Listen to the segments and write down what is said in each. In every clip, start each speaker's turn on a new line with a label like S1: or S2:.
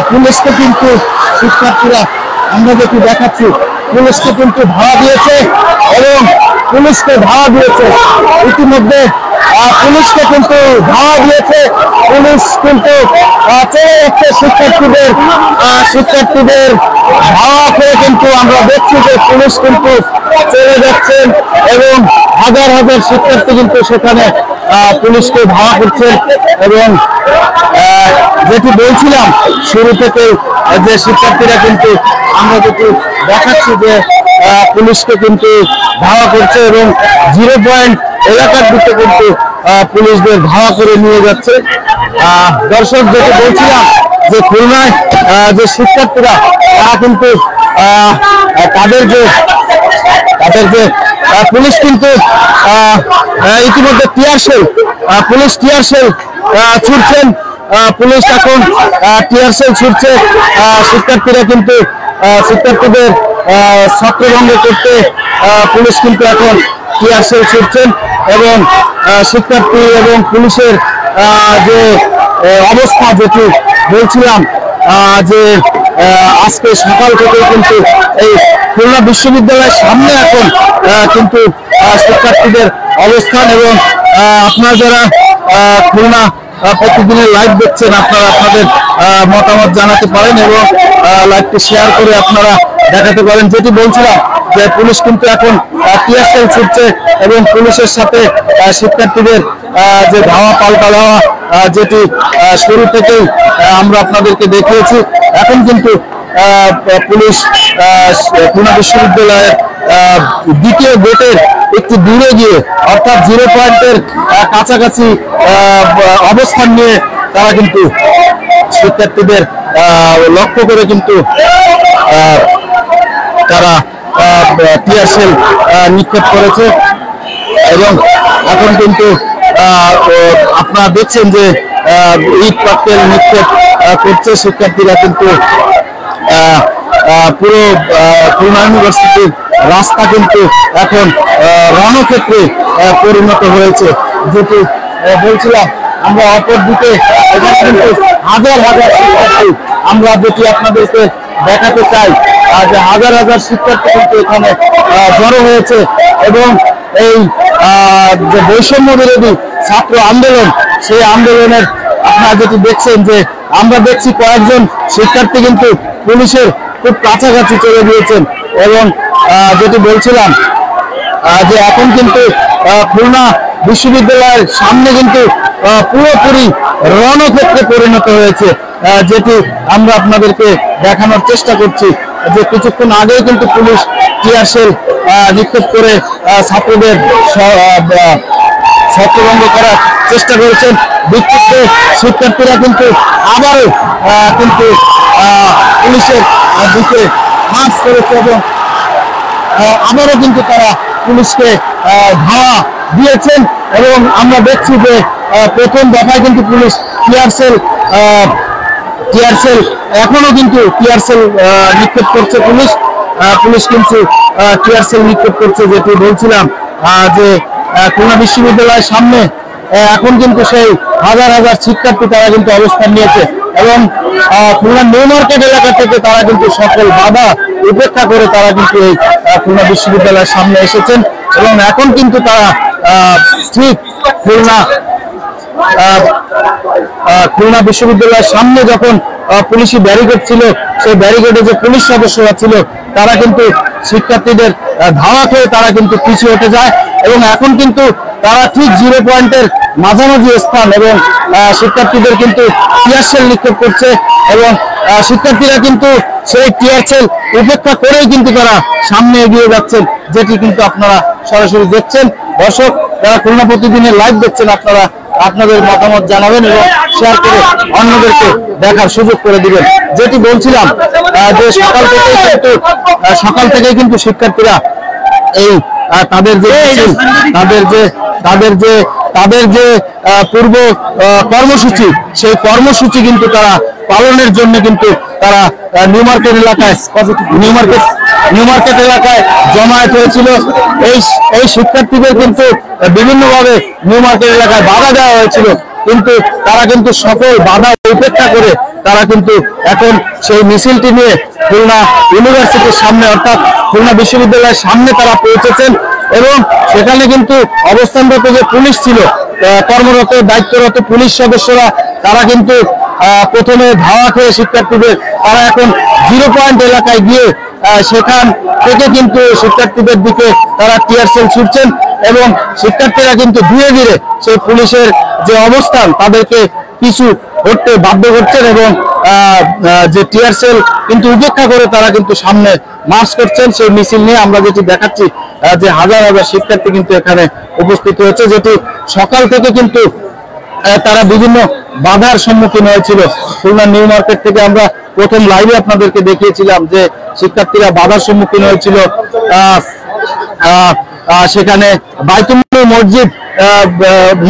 S1: পুলিশকে কিন্তু শিক্ষার্থীরা আমরা যেটি দেখাচ্ছি পুলিশকে কিন্তু ধাওয়া দিয়েছে এবং পুলিশকে ধাওয়া দিয়েছে ইতিমধ্যে পুলিশকে কিন্তু ধাওয়া দিয়েছে পুলিশ কিন্তু চলে যাচ্ছে শিক্ষার্থীদের ধাওয়া করে কিন্তু আমরা দেখছি যে পুলিশ কিন্তু চলে যাচ্ছেন এবং হাজার হাজার শিক্ষার্থী কিন্তু সেখানে পুলিশকে ধাওয়া করছেন এবং যেটি বলছিলাম শুরু থেকে যে শিক্ষার্থীরা কিন্তু আমরা যেটি দেখাচ্ছি যে পুলিশকে কিন্তু ধাওয়া করছে এবং 0 পয়েন্ট এলাকার দিকে কিন্তু পুলিশদের ধাওয়া করে নিয়ে যাচ্ছে। দর্শক যেটি বলছিলাম যে খুলনায় যে শিক্ষার্থীরা তারা কিন্তু তাদের যে পুলিশ কিন্তু ইতিমধ্যে পুলিশ টিয়ার শেল ছুটছেন পুলিশ এখন টিয়ার শেল ছুটছে শিক্ষার্থীরা কিন্তু শিক্ষার্থীদের ছত্রভঙ্গ করতে পুলিশ কিন্তু এখন টিয়ার শেল ছুটছেন এবং শিক্ষার্থী এবং পুলিশের যে অবস্থা যেটি বলছিলাম যে আজকে সকাল থেকে কিন্তু এই খুলনা বিশ্ববিদ্যালয়ের সামনে এখন কিন্তু শিক্ষার্থীদের অবস্থান এবং আপনারা যারা খুলনা প্রতিদিনের লাইভ দেখছেন আপনারা আপনাদের মতামত জানাতে পারেন এবং লাইভটি শেয়ার করে আপনারা দেখাতে পারেন। যেটি বলছিলাম যে পুলিশ কিন্তু এখন টিয়ার শেল ছুটছে এবং পুলিশের সাথে শিক্ষার্থীদের যে ধাওয়া পাল্টা ধাওয়া যেটি শুরু থেকেই আমরা আপনাদেরকে দেখিয়েছি এখন কিন্তু পুলিশ খুলনা বিশ্ববিদ্যালয়ের দ্বিতীয় গেটের একটু দূরে গিয়ে অর্থাৎ 0 পয়েন্টের কাছাকাছি অবস্থান নিয়ে তারা কিন্তু শিক্ষার্থীদের লক্ষ্য করে কিন্তু তারা টিয়ার শেল নিক্ষেপ করেছে এবং এখন কিন্তু আপনারা দেখছেন যে ইট পাটকেল নিক্ষেপ করছে শিক্ষার্থীরা কিন্তু পুরো খুলনা ইউনিভার্সিটির রাস্তা কিন্তু এখন রণক্ষেত্রে পরিণত হয়েছে। যেটি বলছিলাম আমরা অপরদিকে এখানে কিন্তু হাজার হাজার শিক্ষার্থী আমরা যেটি আপনাদেরকে দেখাতে চাই যে হাজার হাজার শিক্ষার্থী কিন্তু এখানে জড়ো হয়েছে এবং এই যে বৈষম্য বিরোধী ছাত্র আন্দোলন সেই আন্দোলনের আপনারা যেটি দেখছেন যে আমরা দেখছি কয়েকজন শিক্ষার্থী কিন্তু পুলিশের খুব কাছাকাছি চলে গিয়েছেন এবং যেটি বলছিলাম যে এখন কিন্তু খুলনা বিশ্ববিদ্যালয়ের সামনে কিন্তু পুরোপুরি রণক্ষেত্রে পরিণত হয়েছে যেটি আমরা আপনাদেরকে দেখানোর চেষ্টা করছি যে কিছুক্ষণ আগেই কিন্তু পুলিশ টিয়ার শেল নিক্ষেপ করে ছাত্রদের ছত্রভঙ্গ করার চেষ্টা করেছেন। বিক্ষুব্ধ শিক্ষার্থীরা কিন্তু আবারও কিন্তু পুলিশের দিকে মার্চ করেছে এবং আবারও কিন্তু তারা পুলিশকে ধাওয়া দিয়েছেন এবং আমরা দেখছি যে প্রথম দফায় কিন্তু পুলিশ টিয়ার শেল এখনো কিন্তু টিয়ার শেল নিক্ষেপ করছে পুলিশ কিন্তু টিয়ার শেল নিক্ষেপ করছে যেটি বলছিলাম যে খুলনা বিশ্ববিদ্যালয়ের সামনে এখন কিন্তু সেই হাজার হাজার শিক্ষার্থী তারা কিন্তু অবস্থান নিয়েছে এবং খুলনা নিউ মার্কেট এলাকা থেকে তারা কিন্তু সকল বাধা উপেক্ষা করে তারা কিন্তু এই খুলনা বিশ্ববিদ্যালয়ের সামনে এসেছেন এবং এখন কিন্তু তারা ঠিক খুলনা বিশ্ববিদ্যালয়ের সামনে যখন পুলিশি ব্যারিকেড ছিল সেই ব্যারিকেডে যে পুলিশ সদস্যরা ছিল তারা কিন্তু শিক্ষার্থীদের ধাওয়া খেয়ে তারা কিন্তু পিছিয়ে হতে যায় এবং এখন কিন্তু তারা ঠিক 0 পয়েন্টের মাঝামাঝি স্থান এবং শিক্ষার্থীদের কিন্তু টিয়ার শেল নিক্ষেপ করছে এবং শিক্ষার্থীরা কিন্তু সেই টিয়ার শেল উপেক্ষা করেই কিন্তু তারা সামনে এগিয়ে যাচ্ছেন যেটি কিন্তু আপনারা সরাসরি দেখছেন। দর্শক যারা খুলনা প্রতিদিনের লাইভ দেখছেন আপনারা আপনাদের মতামত জানাবেন এবং শেয়ার করে অন্যদেরকে দেখার সুযোগ করে দিবেন। যেটি বলছিলাম যে সকাল থেকেই কিন্তু শিক্ষার্থীরা এই তাদের যে পূর্ব কর্মসূচি সেই কর্মসূচি কিন্তু তারা পালনের জন্য কিন্তু তারা নিউ মার্কেট এলাকায় জমায়েত হয়েছিল। এই শিক্ষার্থীদের কিন্তু বিভিন্নভাবে নিউ মার্কেট এলাকায় বাধা দেওয়া হয়েছিল কিন্তু তারা কিন্তু সকল বাধা উপেক্ষা করে তারা কিন্তু এখন সেই মিছিলটি নিয়ে খুলনা ইউনিভার্সিটির সামনে অর্থাৎ খুলনা বিশ্ববিদ্যালয়ের সামনে তারা পৌঁছেছেন এবং সেখানে কিন্তু অবস্থানরত যে পুলিশ ছিল, কর্মরত দায়িত্বরত পুলিশ সদস্যরা তারা কিন্তু প্রথমে ধাওয়া খেয়ে শিক্ষার্থীদের তারা এখন 0 পয়েন্ট এলাকায় গিয়ে সেখান থেকে কিন্তু শিক্ষার্থীদের দিকে তারা টিয়ার সেল ছুটছেন এবং শিক্ষার্থীরা কিন্তু ধীরে ধীরে সেই পুলিশের যে অবস্থান তাদেরকে পিছু হটতে বাধ্য করছেন এবং যে টিয়ার সেল কিন্তু উপেক্ষা করে তারা কিন্তু সামনে মার্চ করছেন। সেই মিছিল নিয়ে আমরা যেটি দেখাচ্ছি যে হাজার হাজার শিক্ষার্থী কিন্তু এখানে উপস্থিত হয়েছে, যেটি সকাল থেকে কিন্তু তারা বিভিন্ন বাধার সম্মুখীন হয়েছিল। খুলনা নিউ মার্কেট থেকে আমরা প্রথম লাইভে আপনাদেরকে দেখিয়েছিলাম যে শিক্ষার্থীরা বাধার সম্মুখীন হয়েছিল। সেখানে বাইতুল্লাহ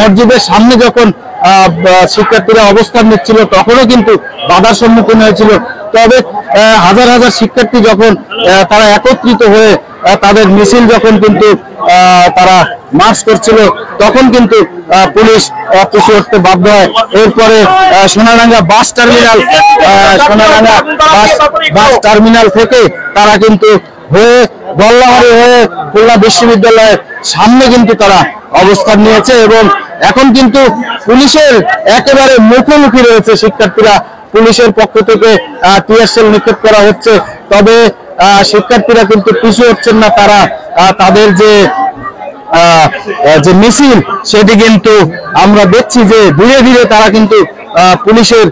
S1: মসজিদের সামনে যখন শিক্ষার্থীরা অবস্থান নিচ্ছিল তখনও কিন্তু বাধার সম্মুখীন হয়েছিল। তবে হাজার হাজার শিক্ষার্থী যখন তারা একত্রিত হয়ে তাদের মিছিল যখন কিন্তু তারা মার্চ করছিল তখন কিন্তু পুলিশ পিছু হটতে বাধ্য হয়। এরপরে সোনারাঙ্গা বাস টার্মিনাল থেকে তারা কিন্তু হয়ে গল্লামারি হয়ে খুলনা বিশ্ববিদ্যালয়ের সামনে কিন্তু তারা অবস্থান নিয়েছে এবং এখন কিন্তু পুলিশের একেবারে মুখোমুখি রয়েছে শিক্ষার্থীরা। পুলিশের পক্ষ থেকে টিয়ার সেল নিক্ষেপ করা হচ্ছে, তবে শিক্ষার্থীরা কিন্তু পিছু হচ্ছেন না। তারা তাদের যে মিছিল সেটি কিন্তু আমরা দেখছি যে ধীরে ধীরে তারা কিন্তু পুলিশের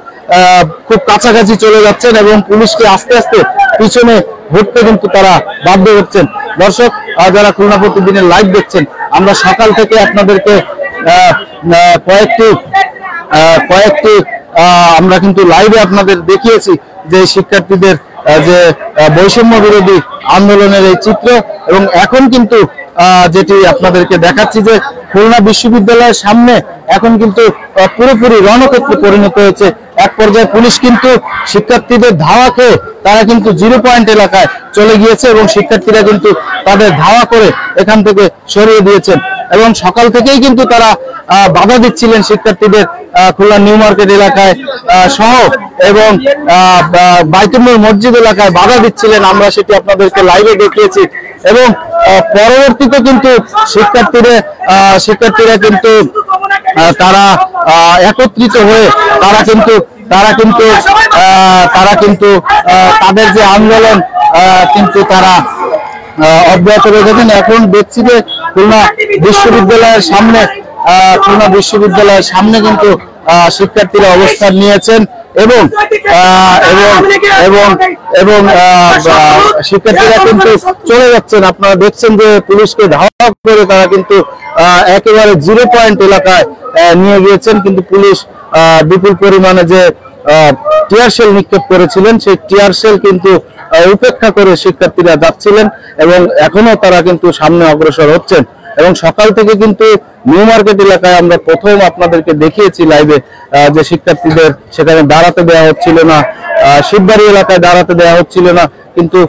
S1: খুব কাছাকাছি চলে যাচ্ছেন এবং পুলিশকে আস্তে আস্তে পিছনে ঘুরতে কিন্তু তারা বাধ্য হচ্ছেন। দর্শক যারা খুলনা প্রতিদিনের লাইভ দেখছেন, আমরা সকাল থেকে আপনাদেরকে কয়েকটি আমরা কিন্তু লাইভে আপনাদের দেখিয়েছি যে শিক্ষার্থীদের যে বৈষম্য বিরোধী আন্দোলনের এই চিত্র এবং এখন কিন্তু যেটি আপনাদেরকে দেখাচ্ছি যে খুলনা বিশ্ববিদ্যালয়ের সামনে এখন কিন্তু পুরোপুরি রণক্ষেত্রে পরিণত হয়েছে। এক পর্যায়ে পুলিশ কিন্তু শিক্ষার্থীদের ধাওয়া খেয়ে তারা কিন্তু 0 পয়েন্ট এলাকায় চলে গিয়েছে এবং শিক্ষার্থীরা কিন্তু তাদের ধাওয়া করে এখান থেকে সরিয়ে দিয়েছেন এবং সকাল থেকেই কিন্তু তারা বাধা দিচ্ছিলেন শিক্ষার্থীদের খুলনা নিউ মার্কেট এলাকায় সহ এবং বাইতুল্লাহ মসজিদ এলাকায় বাধা দিচ্ছিলেন। আমরা সেটি আপনাদেরকে লাইভে দেখিয়েছি এবং পরবর্তীতে কিন্তু শিক্ষার্থীরা কিন্তু তারা একত্রিত হয়ে তারা কিন্তু তাদের যে আন্দোলন কিন্তু তারা অব্যাহত রেখেছেন। এখন দেখছি যে খুলনা বিশ্ববিদ্যালয়ের সামনে কিন্তু শিক্ষার্থীরা অবস্থান নিয়েছেন এবং শিক্ষার্থীরা কিন্তু চলে যাচ্ছেন। আপনারা দেখছেন যে পুলিশকে ধাওয়া করে তারা কিন্তু একেবারে 0 পয়েন্ট এলাকায় নিয়ে গিয়েছেন, কিন্তু পুলিশ বিপুল পরিমাণে যে টিয়ার সেল নিক্ষেপ করেছিলেন সেই টিয়ার সেল কিন্তু উপেক্ষা করে শিক্ষার্থীরা যাচ্ছিলেন এবং এখনো তারা কিন্তু সামনে অগ্রসর হচ্ছেন। এবং সকাল থেকে কিন্তু নিউ মার্কেট এলাকায় আমরা প্রথম আপনাদেরকে দেখিয়েছি লাইভে যে শিক্ষার্থীদের সেখানে দাঁড়াতে দেওয়া হচ্ছিল না, শিববাড়ি এলাকায় দাঁড়াতে দেওয়া হচ্ছিল না, কিন্তু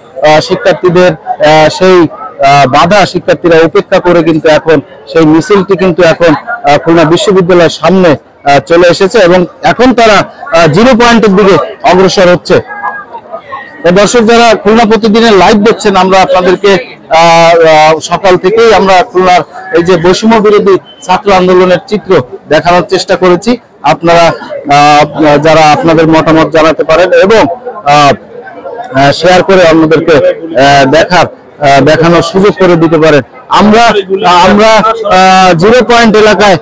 S1: শিক্ষার্থীদের সেই বাধা শিক্ষার্থীরা উপেক্ষা করে কিন্তু এখন সেই মিছিলটি কিন্তু এখন খুলনা বিশ্ববিদ্যালয়ের সামনে চলে এসেছে এবং এখন তারা 0 পয়েন্টের দিকে অগ্রসর হচ্ছে। দর্শক যারা খুলনা প্রতিদিনের লাইভ দেখছেন, আমরা আপনাদেরকে সকাল থেকেই আমরা খুলনার এই যে বৈষম্য বিরোধী ছাত্র আন্দোলনের চিত্র দেখানোর চেষ্টা করেছি। আপনারা যারা আপনাদের মতামত জানাতে পারেন এবং শেয়ার করে অন্যদেরকে দেখানোর সুযোগ করে দিতে পারেন। আমরা 0 পয়েন্ট এলাকায়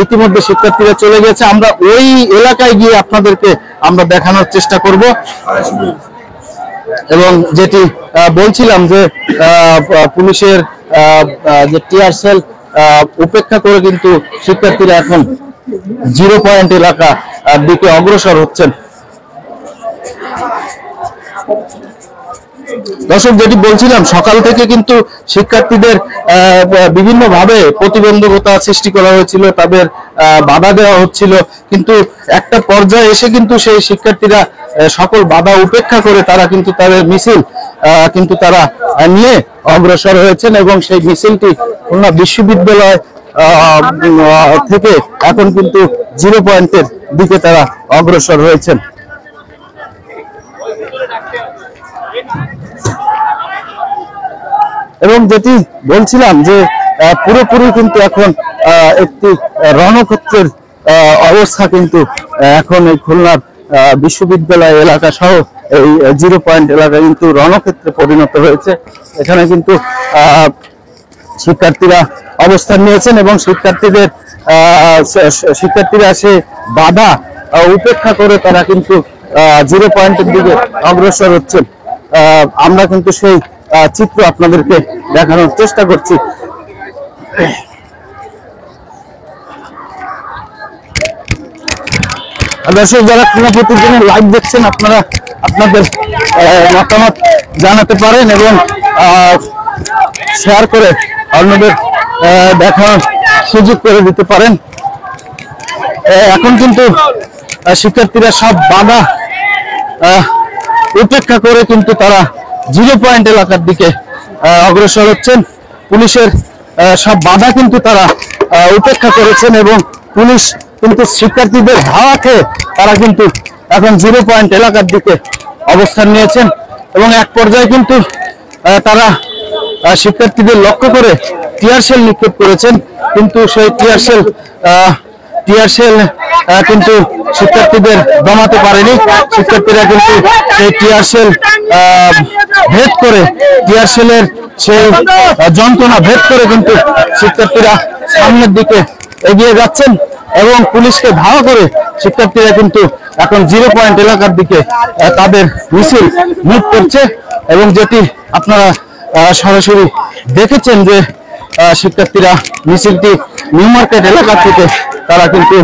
S1: ইতিমধ্যে শিক্ষার্থীরা চলে গেছে, আমরা ওই এলাকায় গিয়ে আপনাদেরকে আমরা দেখানোর চেষ্টা করব এবং যেটি বলছিলাম যে পুলিশের যে টিয়ার সেল উপেক্ষা করে কিন্তু শিক্ষার্থীরা এখন 0 পয়েন্ট এলাকা দিকে অগ্রসর হচ্ছেন। দর্শক যেটি বলছিলাম, সকাল থেকে কিন্তু শিক্ষার্থীদের বিভিন্নভাবে প্রতিবন্ধকতা সৃষ্টি করা হয়েছিল, তাদের বাধা দেওয়া হচ্ছিল, কিন্তু একটা পর্যায়ে এসে কিন্তু সেই শিক্ষার্থীরা সকল বাধা উপেক্ষা করে তারা কিন্তু তাদের মিছিল কিন্তু তারা নিয়ে অগ্রসর হয়েছেন এবং সেই মিছিলটি খুলনা বিশ্ববিদ্যালয় থেকে এখন কিন্তু 0 পয়েন্টের দিকে তারা অগ্রসর হয়েছেন। এবং যেটি বলছিলাম যে পুরোপুরি কিন্তু এখন একটি রণক্ষেত্রের অবস্থা কিন্তু এখন এই খুলনার বিশ্ববিদ্যালয় এলাকা সহ এই 0 পয়েন্ট এলাকা কিন্তু রণক্ষেত্রে পরিণত হয়েছে। এখানে কিন্তু শিক্ষার্থীরা অবস্থান নিয়েছেন এবং শিক্ষার্থীরা সে বাধা উপেক্ষা করে তারা কিন্তু 0 পয়েন্টের দিকে অগ্রসর হচ্ছেন। আমরা কিন্তু সেই চিত্র আপনাদেরকে দেখানোর চেষ্টা করছি। দর্শক যারা খুলনা প্রতিদিনের লাইভ দেখছেন, আপনারা আপনাদের মতামত জানাতে পারেন এবং শেয়ার করে অন্যদের দেখানোর সুযোগ করে দিতে পারেন। এখন কিন্তু শিক্ষার্থীরা সব বাধা উপেক্ষা করে কিন্তু তারা 0 পয়েন্ট এলাকার দিকে অগ্রসর হচ্ছেন। পুলিশের সব বাধা কিন্তু তারা উপেক্ষা করেছেন এবং পুলিশ কিন্তু শিক্ষার্থীদের ধাওয়া খেয়ে তারা কিন্তু এখন 0 পয়েন্ট এলাকার দিকে অবস্থান নিয়েছেন এবং এক পর্যায়ে কিন্তু তারা শিক্ষার্থীদের লক্ষ্য করে টিয়ার শেল নিক্ষেপ করেছেন, কিন্তু সেই টিয়ার শেল কিন্তু শিক্ষার্থীদের দমাতে পারেনি। শিক্ষার্থীরা কিন্তু সেই টিয়ার শেল ভেদ করে, টিয়ার শেলের সেই যন্ত্রণা ভেদ করে কিন্তু শিক্ষার্থীরা সামনের দিকে এগিয়ে যাচ্ছেন এবং পুলিশকে ধাওয়া করে শিক্ষার্থীরা কিন্তু এখন 0 পয়েন্ট এলাকার দিকে তাদের মিছিল মুভ করছে এবং যেটি আপনারা সরাসরি দেখেছেন যে শিক্ষার্থীরা মিছিলটি নিউ মার্কেট এলাকা থেকে তারা কিন্তু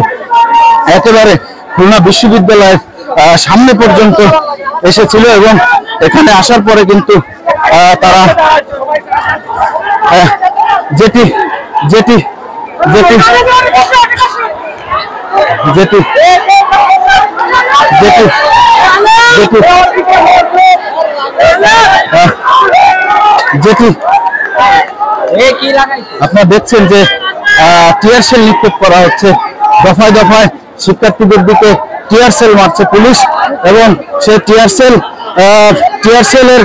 S1: একেবারে খুলনা বিশ্ববিদ্যালয়ের সামনে পর্যন্ত এসেছিল এবং এখানে আসার পরে কিন্তু তারা যেটি যেটি যেটি যেটি যেটি যেটি আপনারা দেখছেন যে টিয়ার শেল নিক্ষেপ করা হচ্ছে, দফায় দফায় শিক্ষার্থীদের দিকে টিয়ার সেল মারছে পুলিশ এবং সেই টিয়ার সেলের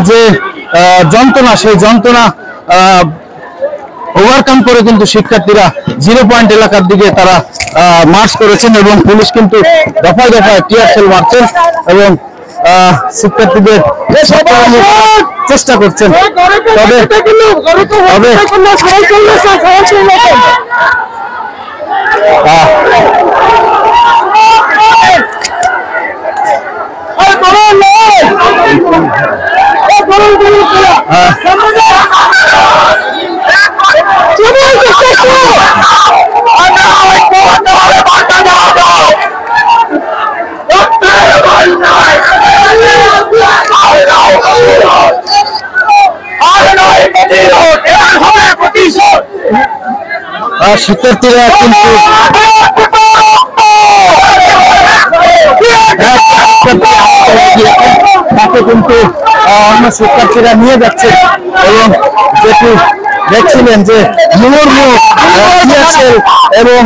S1: যে যন্ত্রণা, সেই যন্ত্রণা ওভারকাম করে কিন্তু শিক্ষার্থীরা 0 পয়েন্ট এলাকার দিকে তারা মার্চ করেছেন এবং পুলিশ কিন্তু দফায় দফায় টিয়ার সেল মারছেন এবং শিক্ষার্থীদের চেষ্টা করছেন। তবে শিক্ষার্থীরা কিন্তু তাকে কিন্তু অন্য শিক্ষার্থীরা নিয়ে যাচ্ছে এবং যেটি দেখছিলেন যে এবং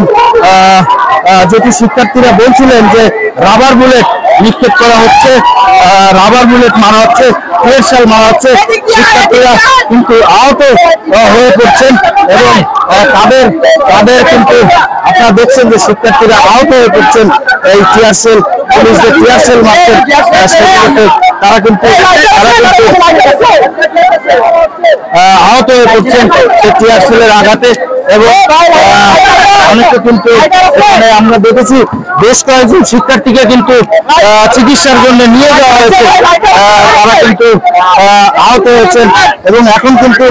S1: যেটি শিক্ষার্থীরা বলছিলেন যে রাবার বুলেট নিক্ষেপ করা হচ্ছে, রাবার বুলেট মারা হচ্ছে, টিয়ার শেল মারা হচ্ছে। শিক্ষার্থীরা কিন্তু আহত হয়ে পড়ছেন এবং তাদের কিন্তু আপনারা দেখছেন যে শিক্ষার্থীরা আহত হয়ে পড়ছেন। এই টিয়ার শেল, পুলিশ যে টিয়ার শেল মারছেন সেগুলোতে তারা কিন্তু আহত হয়ে পড়ছেন সেই টিয়ার শেলের আঘাতে এবং অনেকে কিন্তু এখানে আমরা দেখেছি বেশ কয়েকজন শিক্ষার্থীকে কিন্তু চিকিৎসার জন্য নিয়ে যাওয়া হয়েছে, তারা কিন্তু আহত হয়েছেন এবং এখন কিন্তু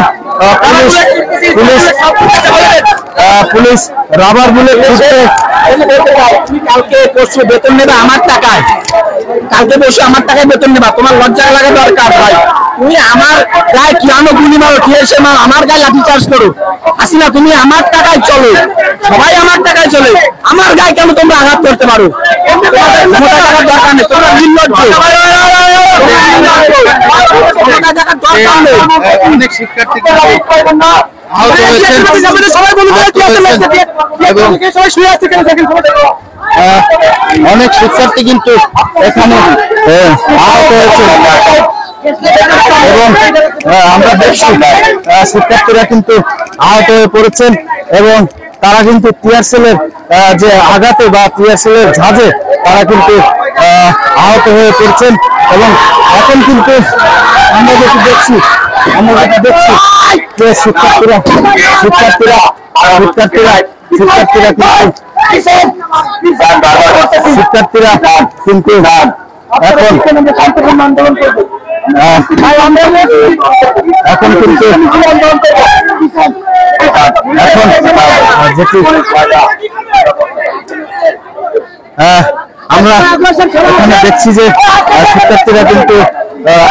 S1: পুলিশ রাবার বুলেট ছুটতে কালকে পরশু বেতন নেবে আমার টাকায়, কালকে পরশু আমার টাকায় বেতন নেবা, তোমার লজ্জা লাগা দরকার ভাই। তুমি আমার গায়ে কিয়ানো গুলি মারো, টিএসএ মারো, আমার গায়ে লাঠি চার্জ করো। হাসিনা তুমি আমার টাকায় চলো, সবাই আমার টাকায় চলে, আমার গায়ে কেন তোমরা আঘাত করতে পারো? দরকার নেই, তোমরা নির্লজ্জ। অনেক শিক্ষার্থী আহত হয়েছেন, অনেক শিক্ষার্থী কিন্তু এখানে আহত হয়েছে এবং আমরা দেখছি শিক্ষার্থীরা কিন্তু আহত হয়ে পড়েছেন এবং তারা কিন্তু টিয়ার সেলের যে আঘাতে বা টিয়ার সেলের ঝাঁজে তারা কিন্তু আহত হয়ে পড়ছেন এবং এখন কিন্তু আমরা যেটি দেখছি যে শিক্ষার্থীরা কিন্তু এখন যেটি আমরা এখানে দেখছি যে শিক্ষার্থীরা কিন্তু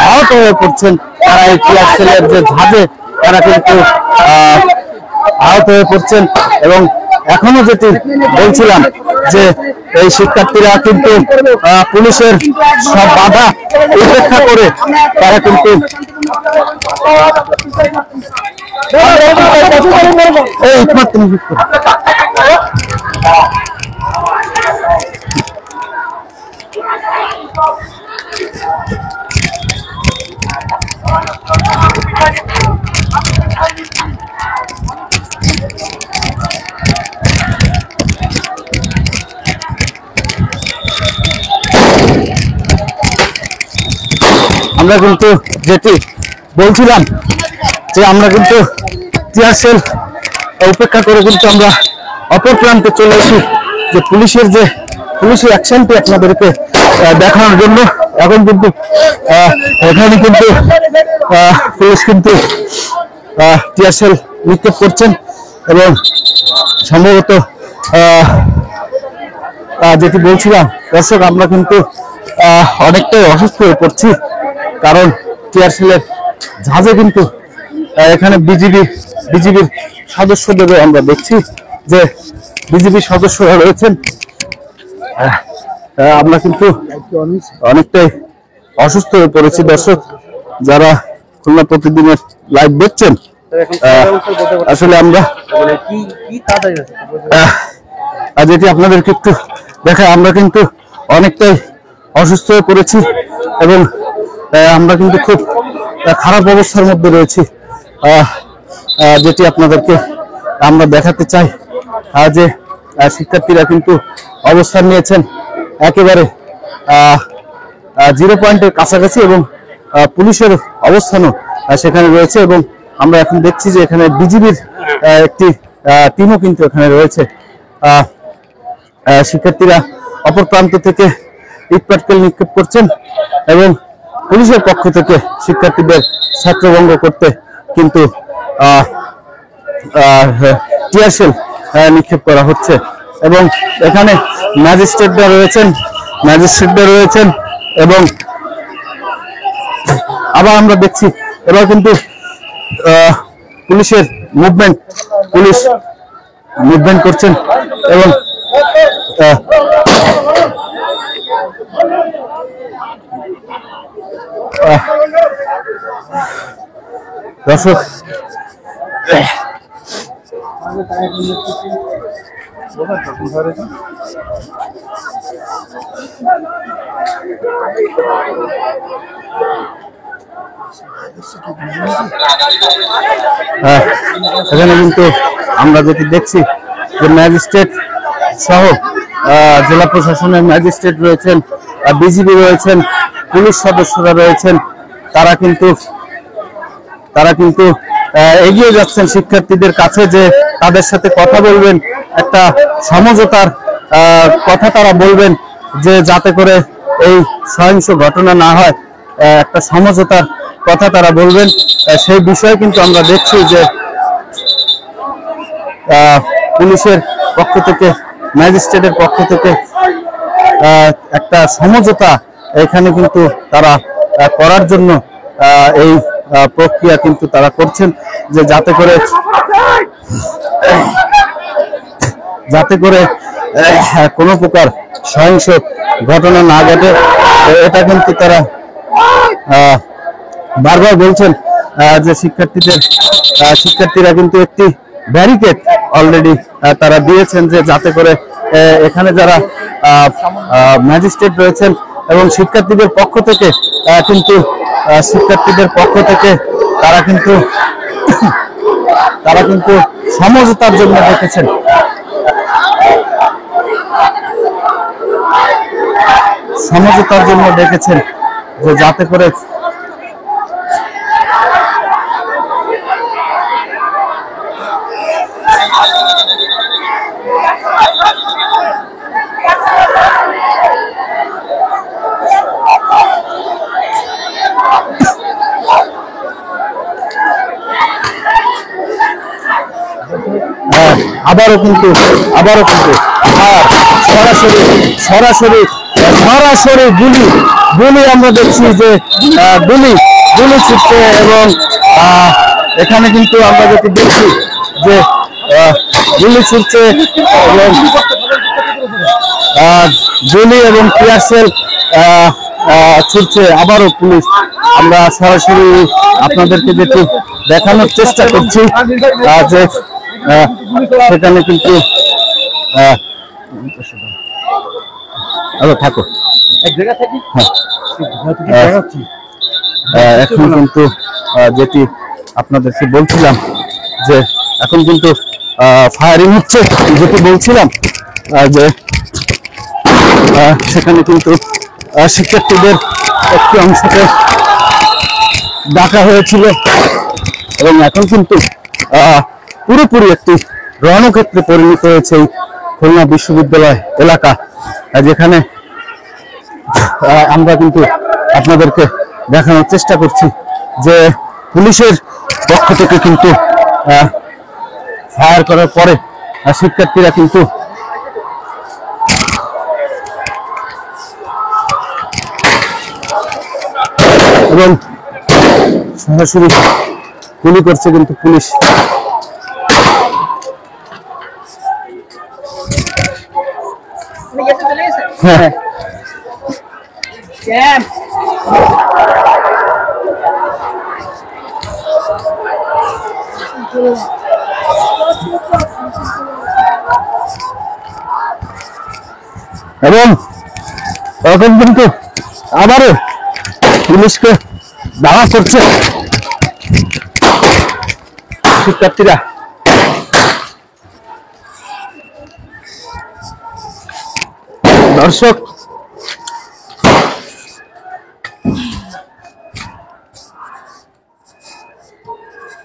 S1: আহত হয়ে পড়ছেন। তারা এই টিয়ার সেলের যে ঝাঁজে তারা কিন্তু আহত হয়ে পড়ছেন এবং এখনো যেটি বলছিলাম যে এই শিক্ষার্থীরা কিন্তু পুলিশের সব বাধা উপেক্ষা করে তারা কিন্তু আমরা কিন্তু যেটি বলছিলাম যে আমরা কিন্তু টিয়ার সেল উপেক্ষা করে কিন্তু আমরা অপর প্রান্তে চলে এসেছি যে পুলিশের অ্যাকশনটি আপনাদেরকে দেখানোর জন্য। এখন কিন্তু এখানে কিন্তু পুলিশ কিন্তু টিয়ার সেল নিক্ষেপ করছেন এবং সম্ভবত যেটি বলছিলাম দর্শক আমরা কিন্তু অনেকটাই অসুস্থ হয়ে পড়ছি, কারণ টিয়ার সেলের ঝাঁজে কিন্তু এখানে বিজিবির সদস্যদেরও আমরা দেখছি যে বিজিবির সদস্যরা রয়েছেন। আমরা কিন্তু অনেকটাই অসুস্থ হয়ে পড়েছি দর্শক, যারা খুলনা প্রতিদিনের লাইভ দেখছেন। আসলে আমরা যেটি আপনাদেরকে একটু দেখাই, আমরা কিন্তু অনেকটাই অসুস্থ হয়ে পড়েছি এবং আমরা কিন্তু খুব খারাপ অবস্থার মধ্যে রয়েছি, যেটি আপনাদেরকে আমরা দেখাতে চাই যে শিক্ষার্থীরা কিন্তু অবস্থান নিয়েছেন একেবারে 0 পয়েন্টের কাছাকাছি এবং পুলিশের অবস্থানও সেখানে রয়েছে এবং আমরা এখন দেখছি যে এখানে বিজিবির একটি টিমও কিন্তু এখানে রয়েছে। শিক্ষার্থীরা অপর প্রান্ত থেকে ইট পাটকেল নিক্ষেপ করছেন এবং পুলিশের পক্ষ থেকে শিক্ষার্থীদের ছাত্রভঙ্গ করতে কিন্তু টিয়ার সেল নিক্ষেপ করা হচ্ছে এবং এখানে ম্যাজিস্ট্রেটরা রয়েছেন এবং আবার আমরা দেখছি এবার কিন্তু পুলিশ মুভমেন্ট করছেন এবং দর্শক এখানে কিন্তু আমরা যেটি দেখছি যে ম্যাজিস্ট্রেট সহ জেলা প্রশাসনের ম্যাজিস্ট্রেট রয়েছেন, বিজিবি রয়েছেন, পুলিশ সদস্যরা রয়েছেন, তারা কিন্তু এগিয়ে যাচ্ছেন শিক্ষার্থীদের কাছে যে তাদের সাথে কথা বলবেন, একটা সমঝোতার কথা তারা বলবেন যে যাতে করে এই সহিংস ঘটনা না হয়, একটা সমঝোতার কথা তারা বলবেন। সেই বিষয়ে কিন্তু আমরা দেখছি যে পুলিশের পক্ষ থেকে, ম্যাজিস্ট্রেটের পক্ষ থেকে একটা সমঝোতা এখানে কিন্তু তারা করার জন্য এই প্রক্রিয়া কিন্তু তারা করছেন, যে যাতে করে কোনো প্রকার সহিংস ঘটনা না ঘটে। এটা কিন্তু তারা বারবার বলছেন যে শিক্ষার্থীরা কিন্তু একটি ব্যারিকেড অলরেডি তারা দিয়েছেন, যে যাতে করে এখানে যারা ম্যাজিস্ট্রেট রয়েছেন এবং শিক্ষার্থীদের পক্ষ থেকে কিন্তু শিক্ষার্থীদের পক্ষ থেকে তারা কিন্তু সমঝোতার জন্য ডেকেছেন। সমঝোতার জন্য ডেকেছেন যে যাতে করে আবারও কিন্তু সরাসরি গুলি আমরা দেখছি যে গুলি ছুটছে এবং এখানে কিন্তু আমরা যেটি দেখছি যে গুলি ছুটছে এবং গুলি এবং টিয়ার সেল ছুটছে আবারও পুলিশ। আমরা সরাসরি আপনাদেরকে যেটি দেখানোর চেষ্টা করছি যে সেখানে কিন্তু থাকো এখন কিন্তু যেটি আপনাদেরকে বলছিলাম যে এখন কিন্তু ফায়ারিং হচ্ছে, যেটি বলছিলাম যে সেখানে কিন্তু শিক্ষার্থীদের একটি অংশকে ডাকা হয়েছিল এবং এখন কিন্তু পুরোপুরি একটি রণক্ষেত্রে পরিণত হয়েছে খুলনা বিশ্ববিদ্যালয় এলাকা, যেখানে আমরা কিন্তু আপনাদেরকে দেখানোর চেষ্টা করছি যে পুলিশের পক্ষ থেকে কিন্তু ফায়ার করার পরে শিক্ষার্থীরা কিন্তু এবং সরাসরি গুলি করছে কিন্তু পুলিশ। হ্যাঁ এবং তখন কিন্তু আবারও পুলিশকে দাওয়া করছে শিক্ষার্থীরা। দর্শক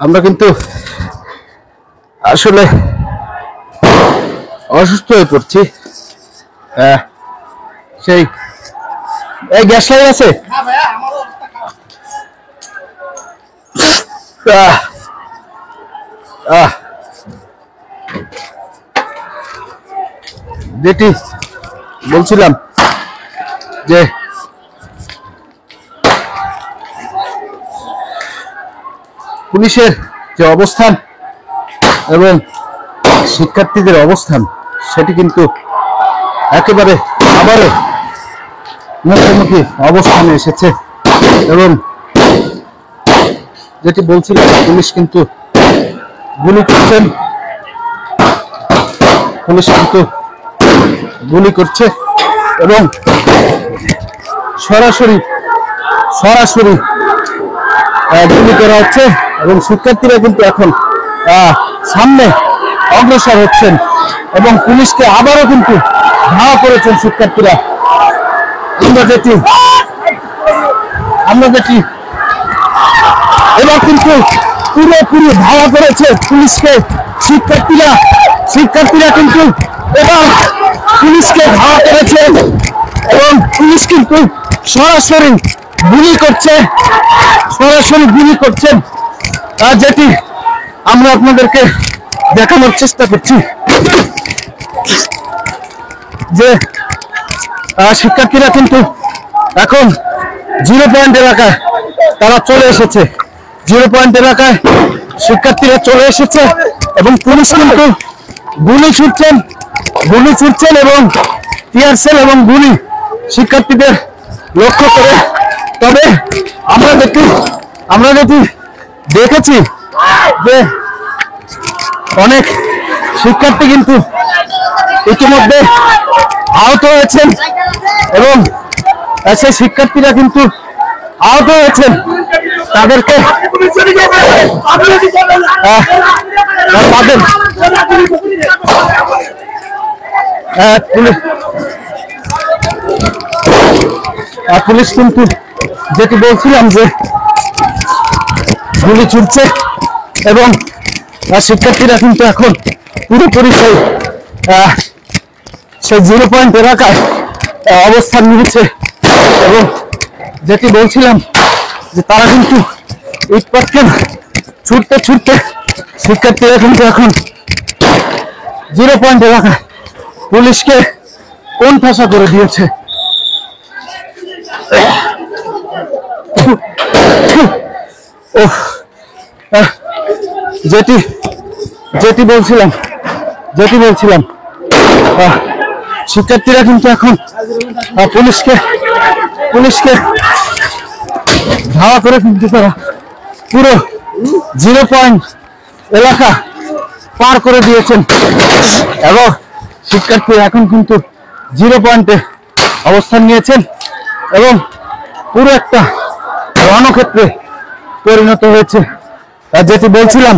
S1: আমরা কিন্তু আসলে অসুস্থ হয়ে পড়ছি। সেই এই গ্যাস লাইন আছে, যেটি বলছিলাম যে পুলিশের যে অবস্থান এবং শিক্ষার্থীদের অবস্থান সেটি কিন্তু একেবারে আবারও মুখোমুখি অবস্থানে এসেছে এবং যেটি বলছিলাম পুলিশ কিন্তু গুলি করছেন, পুলিশ কিন্তু গুলি করছে এবং সরাসরি গুলি করা হচ্ছে এবং শিক্ষার্থীরা কিন্তু এখন সামনে অগ্রসর হচ্ছেন এবং পুলিশকে আবারও কিন্তু ধাওয়া করেছেন শিক্ষার্থীরা। আমরা যেটি এবার কিন্তু পুরোপুরি ধাওয়া করেছে পুলিশকে শিক্ষার্থীরা কিন্তু এবার পুলিশকে ধাওয়া করেছে এবং পুলিশ কিন্তু সরাসরি গুলি করছেন, যেটি আমরা আপনাদেরকে দেখানোর চেষ্টা করছি যে শিক্ষার্থীরা কিন্তু এখন 0 পয়েন্ট এলাকায় তারা চলে এসেছে। 0 পয়েন্ট এলাকায় শিক্ষার্থীরা চলে এসেছে এবং পুলিশ কিন্তু গুলি ছুটছেন এবং টিয়ার সেল এবং গুলি শিক্ষার্থীদের লক্ষ্য করে। তবে আমরা যেটি দেখেছি যে অনেক শিক্ষার্থী কিন্তু ইতিমধ্যে আহত হয়েছেন এবং সেই শিক্ষার্থীরা কিন্তু আহত হয়েছেন তাদেরকে পুলিশ কিন্তু যেটি বলছিলাম যে গুলি ছুটছে এবং শিক্ষার্থীরা কিন্তু এখন পুরোপুরি সেই 0 পয়েন্ট এলাকায় অবস্থান নিয়েছে এবং যেটি বলছিলাম যে তারা কিন্তু ইট পাটকেল ছুটতে ছুটতে শিক্ষার্থীরা কিন্তু এখন 0 পয়েন্ট এলাকায় পুলিশকে কোণঠাসা করে দিয়েছে। যেটি বলছিলাম শিক্ষার্থীরা কিন্তু এখন পুলিশকে ধাওয়া করে কিন্তু তারা পুরো 0 পয়েন্ট এলাকা পার করে দিয়েছেন এবং শিক্ষার্থীরা এখন কিন্তু 0 পয়েন্টে অবস্থান নিয়েছেন এবং পুরো একটা রণক্ষেত্রে পরিণত হয়েছে। যেটি বলছিলাম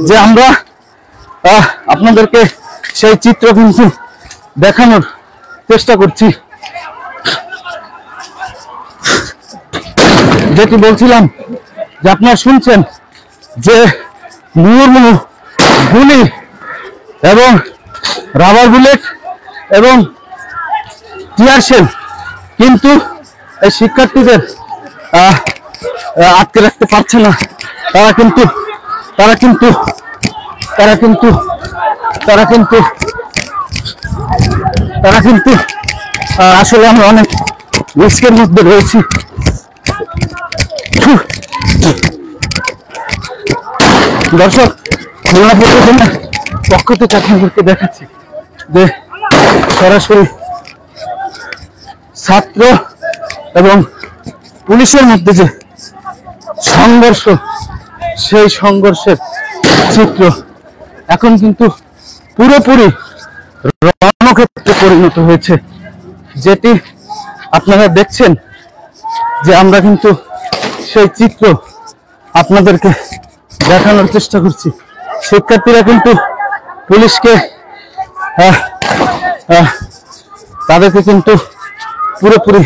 S1: যে আমরা আপনাদেরকে সেই চিত্র কিন্তু দেখানোর চেষ্টা করছি। যেটি বলছিলাম যে আপনারা শুনছেন যে মুহুর্মুহু গুলি এবং রাবার বুলেট এবং টিয়ার শেল কিন্তু এই শিক্ষার্থীদের আটকে রাখতে পারছে না। তারা কিন্তু আসলে আমরা অনেক রিস্কের মধ্যে রয়েছি। দর্শক, খুলনা প্রতিদিনের পক্ষ থেকে আপনাদেরকে দেখাচ্ছি যে সরাসরি ছাত্র এবং পুলিশের মধ্যে যে সংঘর্ষ, সেই সংঘর্ষের চিত্র এখন কিন্তু পুরোপুরি রণক্ষেত্রে পরিণত হয়েছে। যেটি আপনারা দেখছেন যে আমরা কিন্তু সেই চিত্র আপনাদেরকে দেখানোর চেষ্টা করছি। শিক্ষার্থীরা কিন্তু পুলিশকে তাদেরকে কিন্তু পুরোপুরি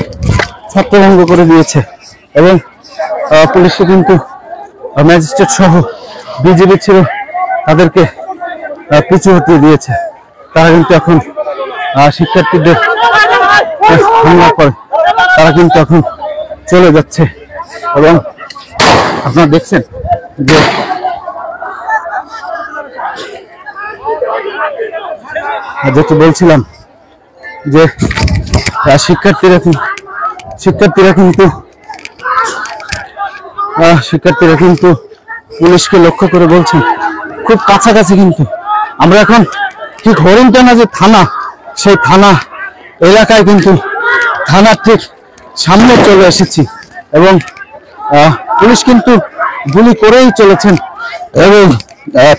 S1: ছত্রভঙ্গ করে দিয়েছে এবং পুলিশকে কিন্তু ম্যাজিস্ট্রেট সহ বিজিবি ছিল তাদেরকে পিছু হটিয়ে দিয়েছে। তারা কিন্তু এখন শিক্ষার্থীদের হামলা করে তারা কিন্তু এখন চলে যাচ্ছে এবং আপনারা দেখছেন যে যেটি বলছিলাম যে শিক্ষার্থীরা কিন্তু পুলিশকে লক্ষ্য করে বলছেন খুব কাছাকাছি। কিন্তু আমরা এখন ঠিক হরিণটানা যে থানা, সেই থানা এলাকায় কিন্তু থানার ঠিক সামনে চলে এসেছি এবং পুলিশ কিন্তু গুলি করেই চলেছেন এবং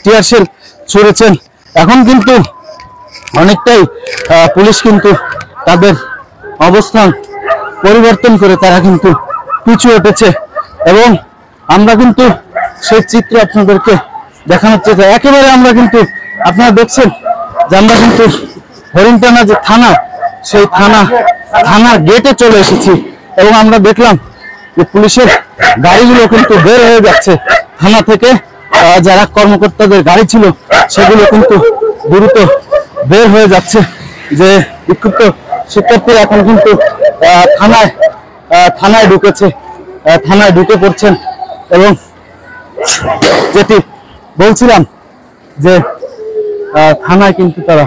S1: টিয়ার শেল ছুড়েছেন। এখন কিন্তু অনেকটাই পুলিশ কিন্তু তাদের অবস্থান পরিবর্তন করে তারা কিন্তু পিছু হটেছে এবং আমরা কিন্তু সেই চিত্র আপনাদেরকে দেখানোর চেষ্টা একেবারে আমরা কিন্তু আপনারা দেখছেন যে আমরা কিন্তু হরিণটানা যে থানা, সেই থানার গেটে চলে এসেছি এবং আমরা দেখলাম যে পুলিশের গাড়িগুলো কিন্তু বের হয়ে যাচ্ছে থানা থেকে। যারা কর্মকর্তাদের গাড়ি ছিল সেগুলো কিন্তু দ্রুত বের হয়ে যাচ্ছে। যে বিক্ষুব্ধ শিক্ষার্থীরা এখন কিন্তু থানায় ঢুকে পড়ছেন এবং যেটি বলছিলাম যে থানায় কিন্তু তারা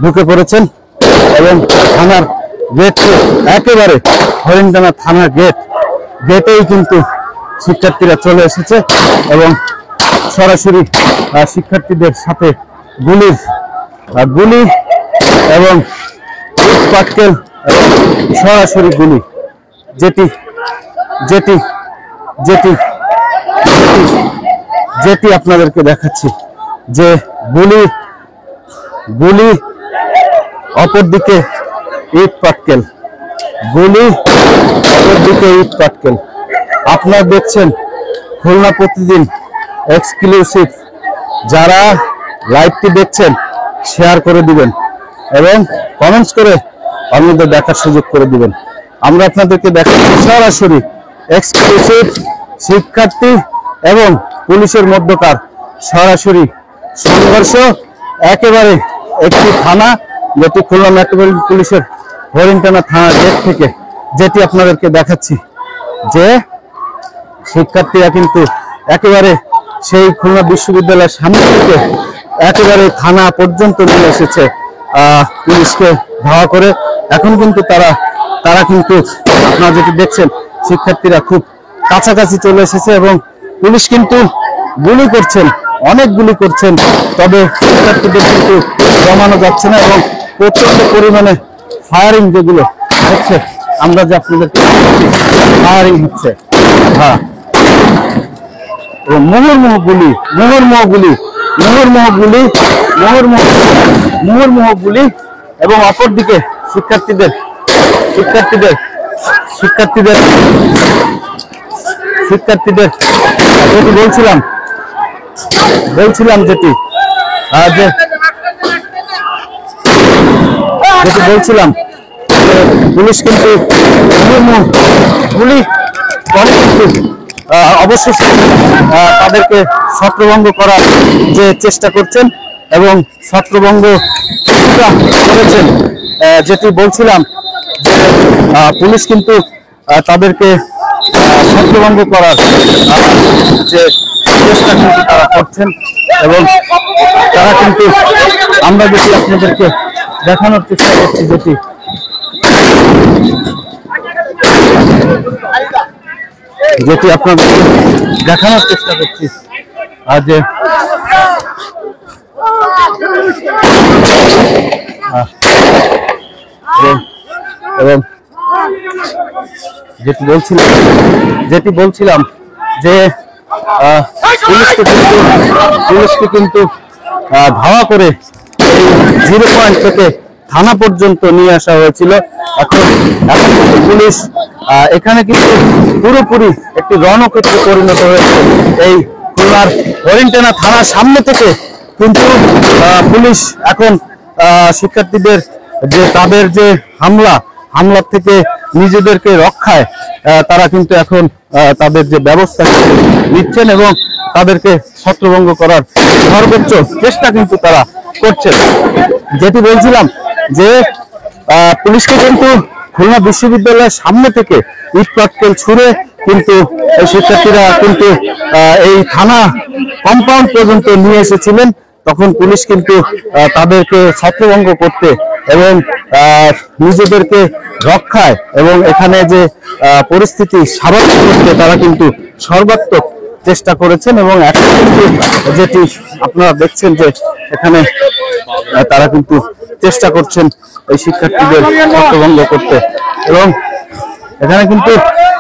S1: ঢুকে পড়েছেন এবং থানার গেট একেবারে হরিণটানা থানার গেটেই কিন্তু শিক্ষার্থীরা চলে এসেছে এবং সরাসরি শিক্ষার্থীদের সাথে গুলি এবং পাটকেল সরাসরি গুলি যেটি যেটি যেটি যেটি আপনাদেরকে দেখাচ্ছি যে গুলি অপরদিকে ইট পাটকেল, গুলি অপরদিকে ইট পাটকেল। আপনারা দেখছেন খুলনা প্রতিদিন এক্সক্লুসিভ। যারা লাইভটি দেখছেন শেয়ার করে দিবেন এবং কমেন্টস করে অন্যদের দেখার সুযোগ করে দিবেন। আমরা আপনাদেরকে দেখাচ্ছি সরাসরি এক্সক্লুসিভ শিক্ষার্থী এবং পুলিশের মধ্যকার সরাসরি সংঘর্ষ। একেবারে একটি থানা, যেটি খুলনা মেট্রোপলিটন পুলিশের হরিণটানা থানা গেট থেকে, যেটি আপনাদেরকে দেখাচ্ছি যে শিক্ষার্থীরা কিন্তু একেবারে সেই খুলনা বিশ্ববিদ্যালয়ের সামনে থেকে একেবারে থানা পর্যন্ত নিয়ে এসেছে পুলিশকে ধাওয়া করে। এখন কিন্তু তারা কিন্তু আপনারা যেটি দেখছেন শিক্ষার্থীরা খুব কাছাকাছি চলে এসেছে এবং পুলিশ কিন্তু গুলি করছেন, অনেক গুলি করছেন, তবে শিক্ষার্থীদের কিন্তু জমানো যাচ্ছে না এবং প্রচন্ড পরিমাণে ফায়ারিং যেগুলো হচ্ছে, আমরা যে আপনাদেরকে ফায়ারিং হচ্ছে, হ্যাঁ, মুহুর্মুহ গুলি এবং অপরদিকে শিক্ষার্থীদের যেটি বলছিলাম যেটি বলছিলাম পুলিশ কিন্তু গুলি করে কিন্তু অবশ্যই তাদেরকে ছত্রভঙ্গ করার যে চেষ্টা করছেন এবং ছত্রভঙ্গ করেছেন। যেটি বলছিলাম যে পুলিশ কিন্তু তাদেরকে ছত্রভঙ্গ করার যে চেষ্টা কিন্তু তারা করছেন এবং তারা কিন্তু আমরা যেটি আপনাদেরকে দেখানোর চেষ্টা করছি, যেটি আপনাদেরকে দেখানোর চেষ্টা করছি যে এবং যেটি বলছিলাম যে পুলিশকে কিন্তু ধাওয়া করে এই 0 পয়েন্ট থেকে থানা পর্যন্ত নিয়ে আসা হয়েছিল। এখন কিন্তু পুলিশ এখানে কিন্তু পুরোপুরি একটি রণক্ষেত্রে পরিণত হয়েছে। এই খুলনার হরিণটানা থানার সামনে থেকে কিন্তু পুলিশ এখন শিক্ষার্থীদের যে তাদের যে হামলা থেকে নিজেদেরকে রক্ষায় তারা কিন্তু এখন তাদের যে ব্যবস্থা নিচ্ছেন এবং তাদেরকে ছত্রভঙ্গ করার সর্বোচ্চ চেষ্টা কিন্তু তারা করছেন। যেটি বলছিলাম যে পুলিশকে কিন্তু খুলনা বিশ্ববিদ্যালয়ের সামনে থেকে ইট পাটকেল ছুঁড়ে কিন্তু শিক্ষার্থীরা কিন্তু এই থানা কম্পাউন্ড পর্যন্ত নিয়ে এসেছিলেন। তখন পুলিশ কিন্তু তাদেরকে ছত্রভঙ্গ করতে এবং নিজেদেরকে রক্ষায় এবং এখানে যে পরিস্থিতি স্বাভাবিক করতে তারা কিন্তু সর্বাত্মক চেষ্টা করেছেন এবং এখন কিন্তু যেটি আপনারা দেখছেন যে এখানে তারা কিন্তু চেষ্টা করছেন এই শিক্ষার্থীদের ছত্রভঙ্গ করতে এবং এখানে কিন্তু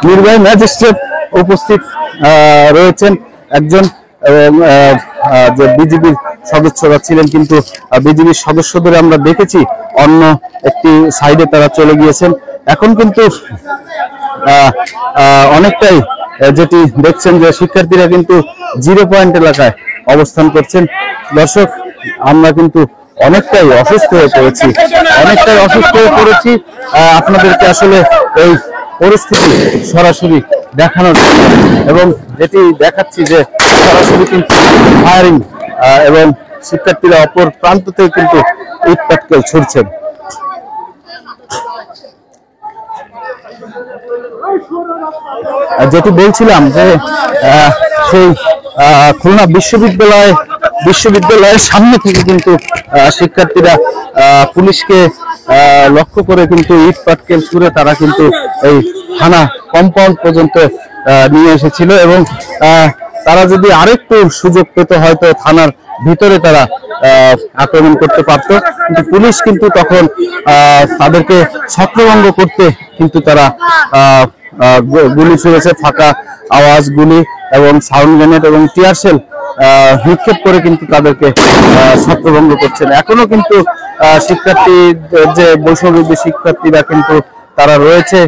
S1: নির্বাহী ম্যাজিস্ট্রেট উপস্থিত রয়েছেন একজন এবং যে বিজিবির সদস্যরা ছিলেন, কিন্তু বিজিবির সদস্যদের আমরা দেখেছি অন্য একটি সাইডে তারা চলে গিয়েছেন। এখন কিন্তু অনেকটাই যেটি দেখছেন যে শিক্ষার্থীরা কিন্তু 0 পয়েন্ট এলাকায় অবস্থান করছেন। দর্শক, আমরা কিন্তু অনেকটাই অসুস্থ হয়ে পড়েছি আপনাদেরকে আসলে এই পরিস্থিতি সরাসরি দেখানোর এবং যেটি দেখাচ্ছি যে সরাসরি কিন্তু ফায়ারিং এবং শিক্ষার্থীরা অপর প্রান্ত থেকে কিন্তু ইট পাটকেল ছুড়ছেন। যেটি বলছিলাম যে সেই খুলনা বিশ্ববিদ্যালয়ের সামনে থেকে কিন্তু শিক্ষার্থীরা পুলিশকে লক্ষ্য করে কিন্তু ইট পাটকেল ছুঁড়ে তারা কিন্তু এই থানা কম্পাউন্ড পর্যন্ত নিয়ে এসেছিল এবং তারা যদি আরেকটু সুযোগ পেত হয়তো থানার ভিতরে তারা আক্রমণ করতে পারত, কিন্তু পুলিশ কিন্তু তখন তাদেরকে ছত্রভঙ্গ করতে কিন্তু তারা গুলি ছুড়েছে, ফাঁকা আওয়াজ গুলি এবং সাউন্ড গ্রেনেড এবং টিয়ার শেল নিক্ষেপ করে কিন্তু তাদেরকে ছত্রভঙ্গ করছেন। এখনো কিন্তু শিক্ষার্থী যে বৈষম্যবিরোধী শিক্ষার্থীরা কিন্তু তারা রয়েছে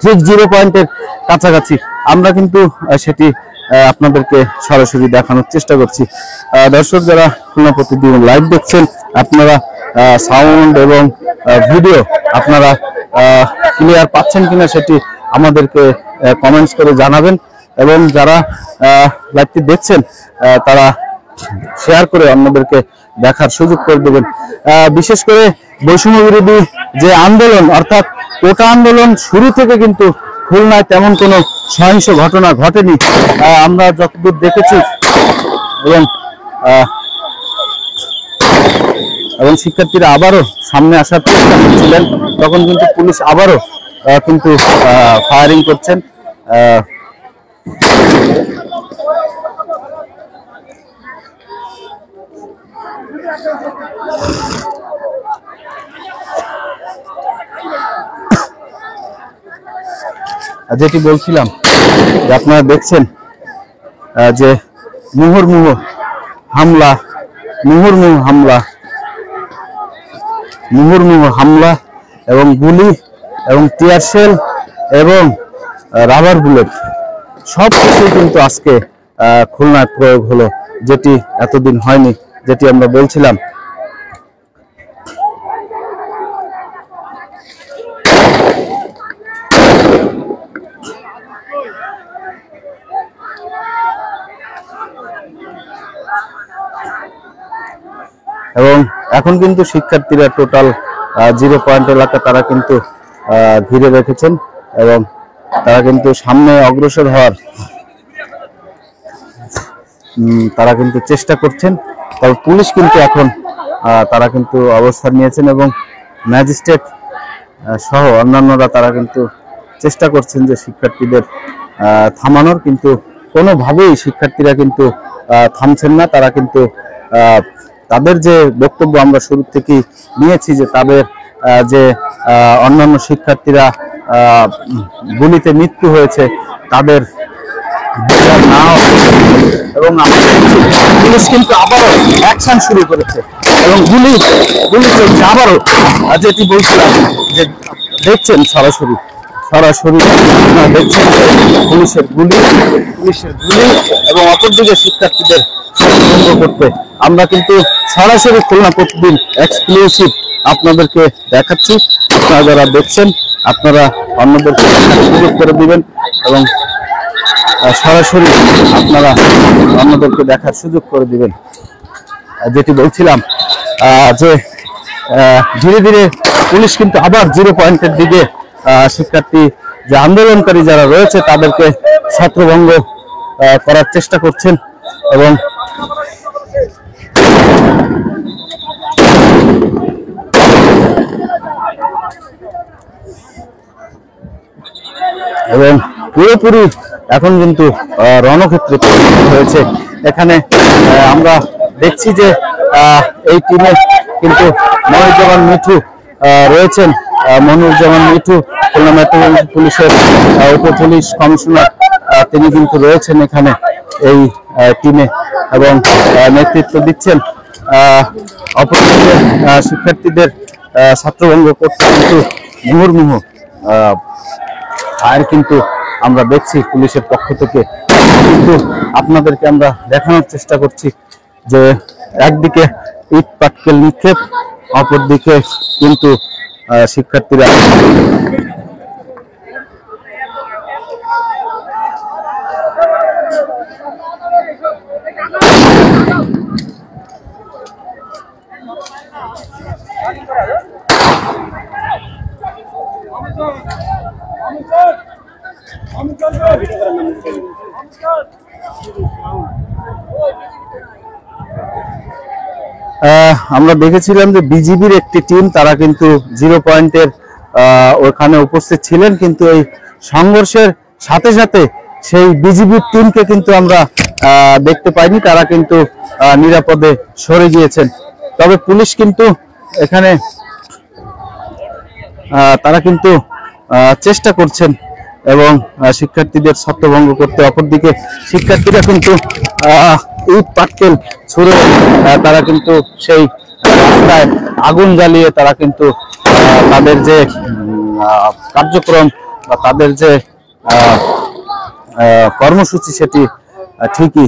S1: ঠিক 0 পয়েন্টের কাছাকাছি। আমরা কিন্তু সেটি আপনাদেরকে সরাসরি দেখানোর চেষ্টা করছি। দর্শক যারা খুলনা প্রতিদিন লাইভ দেখছেন, আপনারা সাউন্ড এবং ভিডিও আপনারা ক্লিয়ার পাচ্ছেন কিনা সেটি আমাদেরকে কমেন্টস করে জানাবেন, এবং যারা লাইভটি দেখছেন তারা শেয়ার করে অন্যদেরকে দেখার সুযোগ করে দেবেন। বিশেষ করে বৈষম্য বিরোধী যে আন্দোলন, অর্থাৎ কোটা আন্দোলন শুরু থেকে কিন্তু খুলনায় তেমন কোনো সহিংস ঘটনা ঘটেনি আমরা যতদূর দেখেছি, এবং শিক্ষার্থীরা আবারও সামনে আসার চেষ্টা করছিলেন, তখন কিন্তু পুলিশ আবারও কিন্তু ফায়ারিং করছেন। যেটি বলছিলাম যে আপনারা দেখছেন যে মুহুর্মুহু হামলা এবং গুলি এবং টিয়ার শেল এবং রাবার বুলেট সব কিছু কিন্তু আজকে খুলনায় প্রয়োগ হলো, যেটি এতদিন হয়নি, যেটি আমরা বলছিলাম। এবং এখন কিন্তু শিক্ষার্থীরা টোটাল 0 পয়েন্ট এলাকা তারা কিন্তু ঘিরে রেখেছেন, এবং তারা কিন্তু সামনে অগ্রসর হওয়ার তারা কিন্তু চেষ্টা করছেন। তবে পুলিশ কিন্তু এখন তারা কিন্তু অবস্থান নিয়েছেন, এবং ম্যাজিস্ট্রেট সহ অন্যান্যরা তারা কিন্তু চেষ্টা করছেন যে শিক্ষার্থীদের থামানোর, কিন্তু কোনোভাবেই শিক্ষার্থীরা কিন্তু থামছেন না। তারা কিন্তু তাদের যে বক্তব্য আমরা শুরু থেকেই নিয়েছি, যে তাদের যে অন্যান্য শিক্ষার্থীরা গুলিতে মৃত্যু হয়েছে তাদের বিচার না, এবং পুলিশ কিন্তু আবারও অ্যাকশন শুরু করেছে এবং গুলি চলছে আবারও। যেটি বলছিলাম যে দেখছেন সরাসরি দেখছেন পুলিশের গুলি এবং অপরদিকে শিক্ষার্থীদের বন্ধ করতে আমরা কিন্তু সরাসরি খুলনা প্রতিদিন এক্সক্লুসিভ আপনাদেরকে দেখাচ্ছি। আপনারা যারা দেখছেন আপনারা অন্যদেরকে সুযোগ করে দিবেন, এবং সরাসরি আপনারা অন্যদেরকে দেখার সুযোগ করে দিবেন। যেটি বলছিলাম যে ধীরে ধীরে পুলিশ কিন্তু আবার 0 পয়েন্টের দিকে শিক্ষার্থী যে আন্দোলনকারী যারা রয়েছে তাদেরকে ছত্রভঙ্গ করার চেষ্টা করছেন, এবং পুরোপুরি এখন কিন্তু রণক্ষেত্রে পরিণত হয়েছে। এখানে আমরা দেখছি যে এই টিমে কিন্তু মনিরুজ্জামান মিঠু রয়েছেন। মনিরুজ্জামান মিঠু খুলনা মেট্রোপলিটন পুলিশের উপ-পুলিশ কমিশনার, তিনি কিন্তু রয়েছেন এখানে এই টিমে এবং নেতৃত্ব দিচ্ছেন। অপরদিকে শিক্ষার্থীদের ছাত্রভঙ্গ করতে কিন্তু মুহুর্মুহু আর কিন্তু আমরা দেখছি পুলিশের পক্ষ থেকে। কিন্তু আপনাদেরকে আমরা দেখানোর চেষ্টা করছি যে একদিকে ইট পাটকেল নিক্ষেপ, অপরদিকে কিন্তু শিক্ষার্থীরা আমরা দেখেছিলাম যে বিজিবির একটি টিম তারা কিন্তু 0 পয়েন্টের ওখানে উপস্থিত ছিলেন, কিন্তু এই সংঘর্ষের সাথে সাথে সেই বিজিবির টিমকে কিন্তু আমরা দেখতে পাইনি, তারা কিন্তু নিরাপদে সরে গিয়েছেন। তবে পুলিশ কিন্তু এখানে তারা কিন্তু চেষ্টা করছেন এবং শিক্ষার্থীদের ছত্রভঙ্গ করতে। অপরদিকে শিক্ষার্থীরা কিন্তু ইট পাটকেল ছুড়ে তারা কিন্তু সেই রাস্তায় আগুন জ্বালিয়ে তারা কিন্তু তাদের যে কার্যক্রম বা তাদের যে কর্মসূচি সেটি ঠিকই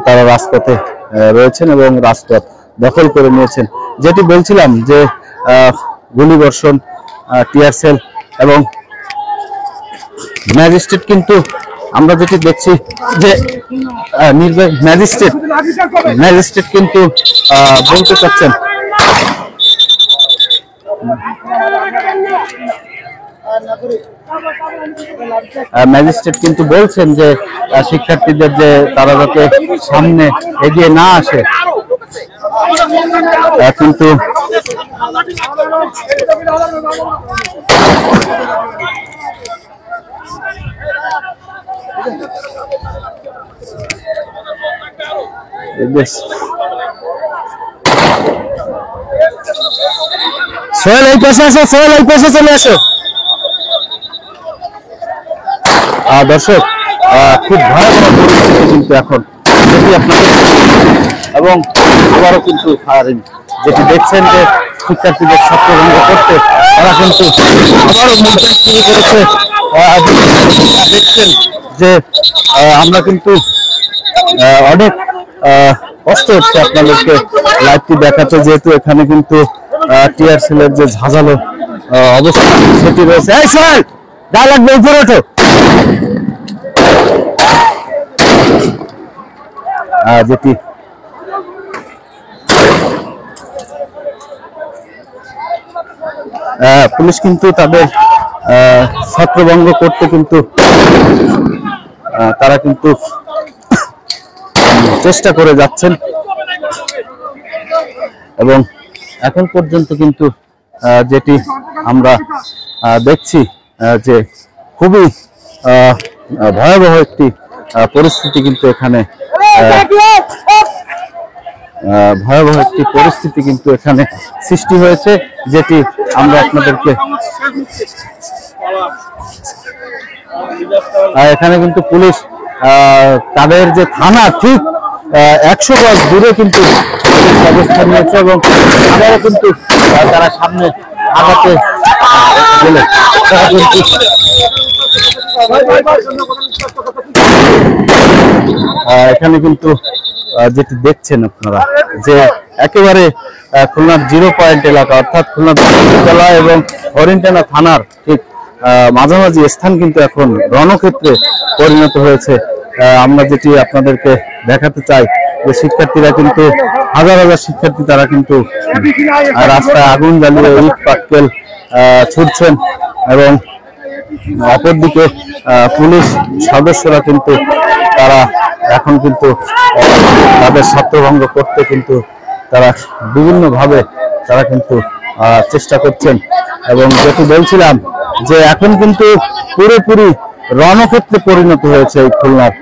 S1: তারা রাজপথে রয়েছেন এবং রাজপথ দখল করে নিয়েছেন। যেটি বলছিলাম যে গুলিবর্ষণ, টিয়ার সেল এবং ম্যাজিস্ট্রেট কিন্তু আমরা যেটি দেখছি যে ম্যাজিস্ট্রেট কিন্তু বলতে চাচ্ছেন, ম্যাজিস্ট্রেট কিন্তু বলছেন যে শিক্ষার্থীদের যে তারা যাতে সামনে এগিয়ে না আসে, কিন্তু সোহেল এই পাশে আসো, সোহেল এই পাশে চলে আসো। দর্শক, খুব ভয়াবহ পরিস্থিতি কিন্তু এখন, যেটি আপনাদের এবং আবারও কিন্তু ফায়ারিং যেটি দেখছেন যে শিক্ষার্থীদের ছত্রভঙ্গ করতে তারা কিন্তু আবারও মুভমেন্ট শুরু করেছে। দেখছেন যে আমরা কিন্তু অনেক কষ্ট হচ্ছে আপনাদেরকে লাইভটি দেখাতে, যেহেতু এখানে কিন্তু টিয়ার সেলের যে ঝাঁঝালো অবস্থা সেটি রয়েছে। এই স্যার গায়ে লাগবে, উপরে ওঠো। যেটি পুলিশ কিন্তু তাদের ছত্রভঙ্গ করতে কিন্তু তারা কিন্তু চেষ্টা করে যাচ্ছেন এবং এখন পর্যন্ত কিন্তু যেটি আমরা দেখছি যে খুবই ভয়াবহ একটি পরিস্থিতি কিন্তু এখানে সৃষ্টি হয়েছে, যেটি আমরা আপনাদেরকে এখানে কিন্তু পুলিশ তাদের যে থানা ঠিক 100 গজ দূরে কিন্তু অবস্থান নিয়েছে এবং আবারও কিন্তু তারা সামনে আগাতে গেলে তারা কিন্তু এখানে কিন্তু যেটি দেখছেন আপনারা যে একেবারে খুলনার 0 পয়েন্ট এলাকা, অর্থাৎ খুলনা বিশ্ববিদ্যালয় এবং হরিণটানা থানার ঠিক মাঝামাঝি স্থান কিন্তু এখন রণক্ষেত্রে পরিণত হয়েছে। আমরা যেটি আপনাদেরকে দেখাতে চাই যে শিক্ষার্থীরা কিন্তু হাজার হাজার শিক্ষার্থী তারা কিন্তু রাস্তায় আগুন জ্বালিয়ে ইট পাটকেল ছুটছেন এবং অপরদিকে পুলিশ সদস্যরা কিন্তু তারা এখন কিন্তু তাদের ছত্রভঙ্গ করতে কিন্তু তারা বিভিন্নভাবে তারা কিন্তু চেষ্টা করছেন এবং যেটি বলছিলাম যে এখন কিন্তু পুরোপুরি রণক্ষেত্রে পরিণত হয়েছে এই খুলনার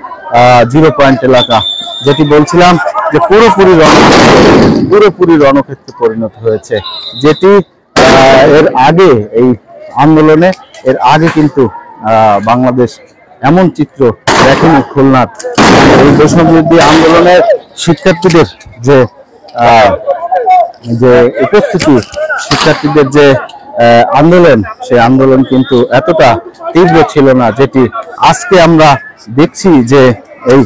S1: 0 পয়েন্ট এলাকা। যেটি বলছিলাম যে পুরোপুরি রণক্ষেত্রে পরিণত হয়েছে, যেটি এর আগে এই আন্দোলনে এর আগে কিন্তু বাংলাদেশ এমন চিত্র দেখেনি। খুলনার এই বৈষম্যবিরোধী আন্দোলনের শিক্ষার্থীদের যে উপস্থিতি, শিক্ষার্থীদের যে আন্দোলন, সেই আন্দোলন কিন্তু এতটা তীব্র ছিল না, যেটি আজকে আমরা দেখছি যে এই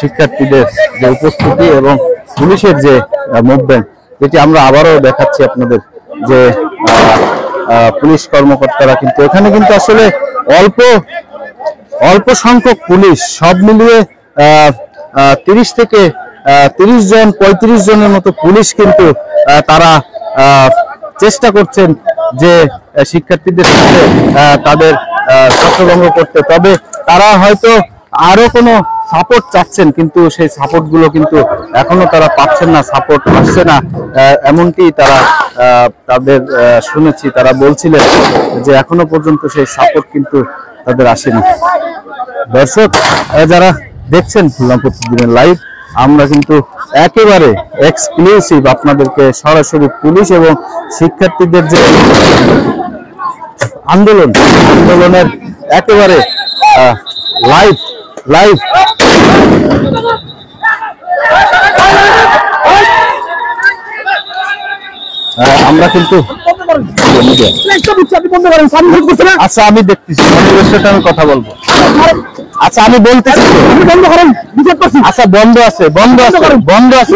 S1: শিক্ষার্থীদের যে উপস্থিতি এবং পুলিশের যে মুভমেন্ট, যেটি আমরা আবারও দেখাচ্ছি আপনাদের যে পুলিশ কর্মকর্তারা কিন্তু এখানে কিন্তু আসলে অল্প সংখ্যক পুলিশ, সব মিলিয়ে 30 থেকে 30 জন 35 জনের মতো পুলিশ কিন্তু তারা চেষ্টা করছেন যে শিক্ষার্থীদের সাথে তাদের ছত্রভঙ্গ করতে। তবে তারা হয়তো আরো কোনো সাপোর্ট চাচ্ছেন, কিন্তু সেই সাপোর্ট গুলো কিন্তু এখনো তারা পাচ্ছেন না, সাপোর্ট আসছে না, এমনটি তারা তাদের শুনেছি। তারা বলছিলেন যে এখনো পর্যন্ত সেই সাপোর্ট কিন্তু তাদের আসেনি। দর্শক যারা দেখছেন খুলনা প্রতিদিনের লাইভ, আমরা কিন্তু একেবারে এক্সক্লুসিভ আপনাদেরকে সরাসরি পুলিশ এবং শিক্ষার্থীদের যে আন্দোলনের একেবারে লাইভ আমরা কিন্তু আচ্ছা আমি দেখতেছি, আমি কথা বলবো। আচ্ছা আমি বলতেছি, আচ্ছা বন্ধ আছে, বন্ধ আছে, বন্ধ আছে।